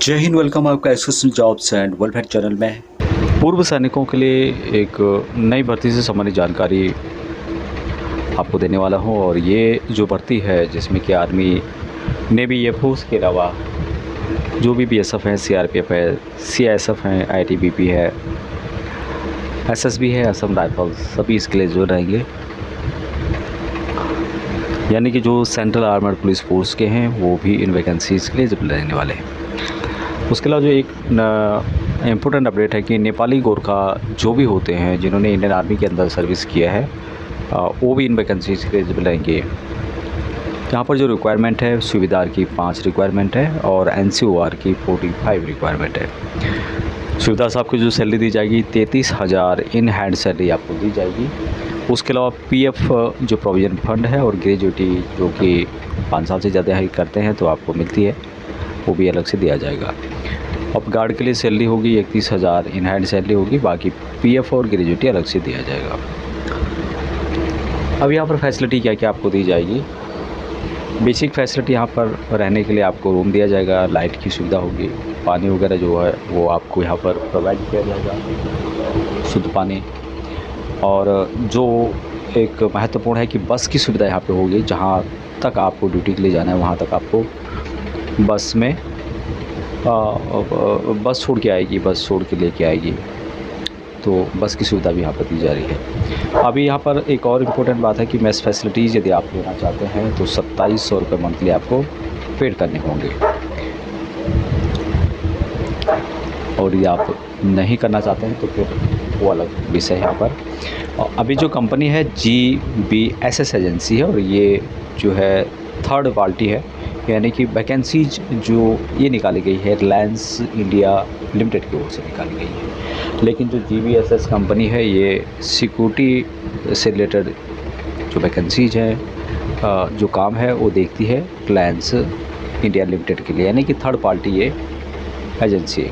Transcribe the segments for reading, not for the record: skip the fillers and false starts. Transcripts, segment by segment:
जय हिंद। वेलकम आपका SS jobs and welfare channel में। पूर्व सैनिकों के लिए एक नई भर्ती से संबंधित जानकारी आपको देने वाला हूं। और ये जो भर्ती है जिसमें कि आर्मी, नेवी, एयरफोर्स के अलावा जो भी बीएसएफ है, सीआरपीएफ है, सीआईएसएफ है, आईटीबीपी है, एसएसबी है, असम राइफल्स, सभी इसके लिए जो रहेंगे। यानी कि जो सेंट्रल आर्मर्ड पुलिस फोर्स के हैं वो भी इन वैकेंसीज़ के लिए जब रहने वाले हैं। उसके अलावा जो एक इम्पोर्टेंट अपडेट है कि नेपाली गोरखा जो भी होते हैं जिन्होंने इंडियन आर्मी के अंदर सर्विस किया है वो भी इन वैकेंसीज़ के लिए रहेंगे। यहाँ पर जो रिक्वायरमेंट है सुविधार की 5 रिक्वायरमेंट है और एनसीओआर की 45 रिक्वायरमेंट है। सुविधा से आपको जो सैलरी दी जाएगी 33,000 इन हैंड सैलरी आपको दी जाएगी। उसके अलावा पीएफ जो प्रोविज़न फंड है और ग्रेजुएटी जो कि 5 साल से ज़्यादा हाई करते हैं तो आपको मिलती है, वो भी अलग से दिया जाएगा। अब गार्ड के लिए सैलरी होगी 31,000 इन हैंड सैलरी होगी, बाकी पीएफ और ग्रेजुएटी अलग से दिया जाएगा। अब यहाँ पर फैसिलिटी क्या क्या आपको दी जाएगी। बेसिक फैसिलिटी यहाँ पर रहने के लिए आपको रूम दिया जाएगा, लाइट की सुविधा होगी, पानी वगैरह जो है वो आपको यहाँ पर प्रोवाइड किया जाएगा, शुद्ध पानी। और जो एक महत्वपूर्ण है कि बस की सुविधा यहाँ पे होगी। जहाँ तक आपको ड्यूटी के लिए जाना है वहाँ तक आपको बस में बस छोड़ के आएगी, बस छोड़ के लेके आएगी, तो बस की सुविधा भी यहाँ पर दी जा रही है। अभी यहाँ पर एक और इम्पोर्टेंट बात है कि मेस फैसिलिटीज़ यदि आप लेना चाहते हैं तो 2700 रुपये मंथली आपको पेड करने होंगे। और यदि आप नहीं करना चाहते हैं तो फिर वो अलग विषय है यहाँ पर। और अभी जो कंपनी है GBSS एजेंसी है और ये जो है थर्ड पार्टी है, यानी कि वैकेंसीज जो ये निकाली गई है रिलायंस इंडिया लिमिटेड की ओर से निकाली गई है। लेकिन जो GBSS कंपनी है ये सिक्योरिटी से रिलेटेड जो वैकेंसीज हैं, जो काम है वो देखती है रिलायंस इंडिया लिमिटेड के लिए, यानी कि थर्ड पार्टी ये एजेंसी है।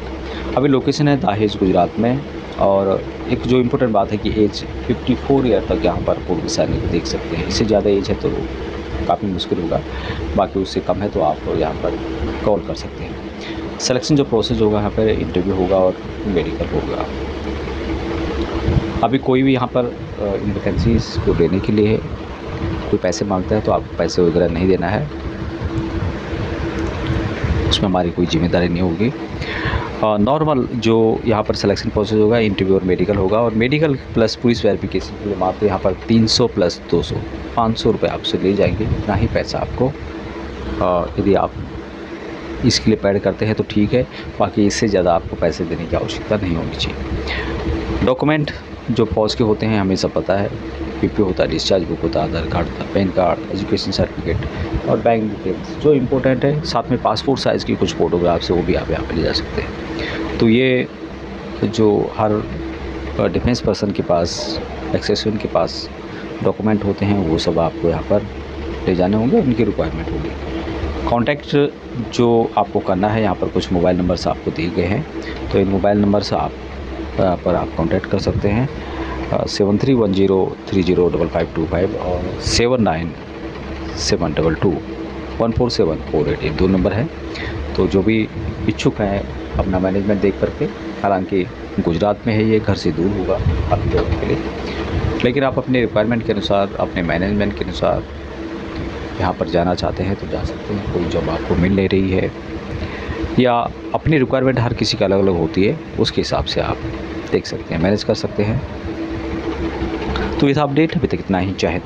अभी लोकेशन है दहेज गुजरात में। और एक जो इम्पोर्टेंट बात है कि एज 54 ईयर तक यहाँ पर पूर्व सैनिक देख सकते हैं। इससे ज़्यादा एज है तो काफ़ी मुश्किल होगा, बाकी उससे कम है तो आप यहाँ पर कॉल कर सकते हैं। सिलेक्शन जो प्रोसेस होगा यहाँ पर इंटरव्यू होगा और मेडिकल होगा। अभी कोई भी यहाँ पर इन वैकेंसीज़ को लेने के लिए कोई पैसे मांगता है तो आपको पैसे वगैरह नहीं देना है, उसमें हमारी कोई जिम्मेदारी नहीं होगी। नॉर्मल जो यहाँ पर सिलेक्शन प्रोसेस होगा इंटरव्यू और मेडिकल होगा। और मेडिकल प्लस पुलिस वेरिफिकेशन के लिए मात्र यहाँ पर 300 + 200 500 रुपये आपसे ले जाएंगे। इतना ही पैसा आपको यदि आप इसके लिए पेड करते हैं तो ठीक है, बाकी इससे ज़्यादा आपको पैसे देने की आवश्यकता नहीं होनी चाहिए। डॉक्यूमेंट जो फौज के होते हैं हमें सब पता है, PP होता है, डिस्चार्ज बुक होता है, आधार कार्ड होता है, पैन कार्ड, एजुकेशन सर्टिफिकेट और बैंक डिटेल्स जो इम्पोर्टेंट है। साथ में पासपोर्ट साइज़ की कुछ फ़ोटोग्राफ्स है वो भी आप यहाँ पर ले जा सकते हैं। तो ये जो हर डिफेंस पर्सन के पास, एक्सेसिवन के पास डॉक्यूमेंट होते हैं वो सब आपको यहाँ पर ले जाने होंगे, उनकी रिक्वायरमेंट होगी। कॉन्टैक्ट जो आपको करना है यहाँ पर कुछ मोबाइल नंबर्स आपको दिए गए हैं, तो इन मोबाइल नंबर से आप पर आप कॉन्टैक्ट कर सकते हैं। 7310305525 और 7972214748 ये 2 नंबर हैं। तो जो भी इच्छुक हैं अपना मैनेजमेंट देख करके, हालांकि गुजरात में है ये, घर से दूर होगा आपके लोगों के लिए, लेकिन आप अपने रिक्वायरमेंट के अनुसार, अपने मैनेजमेंट के अनुसार यहाँ पर जाना चाहते हैं तो जा सकते हैं। कोई जॉब आपको मिल नहीं रही है या अपनी रिक्वायरमेंट हर किसी का अलग अलग होती है, उसके हिसाब से आप देख सकते हैं, मैनेज कर सकते हैं। तो ये था अपडेट, अभी तक इतना ही। चाहे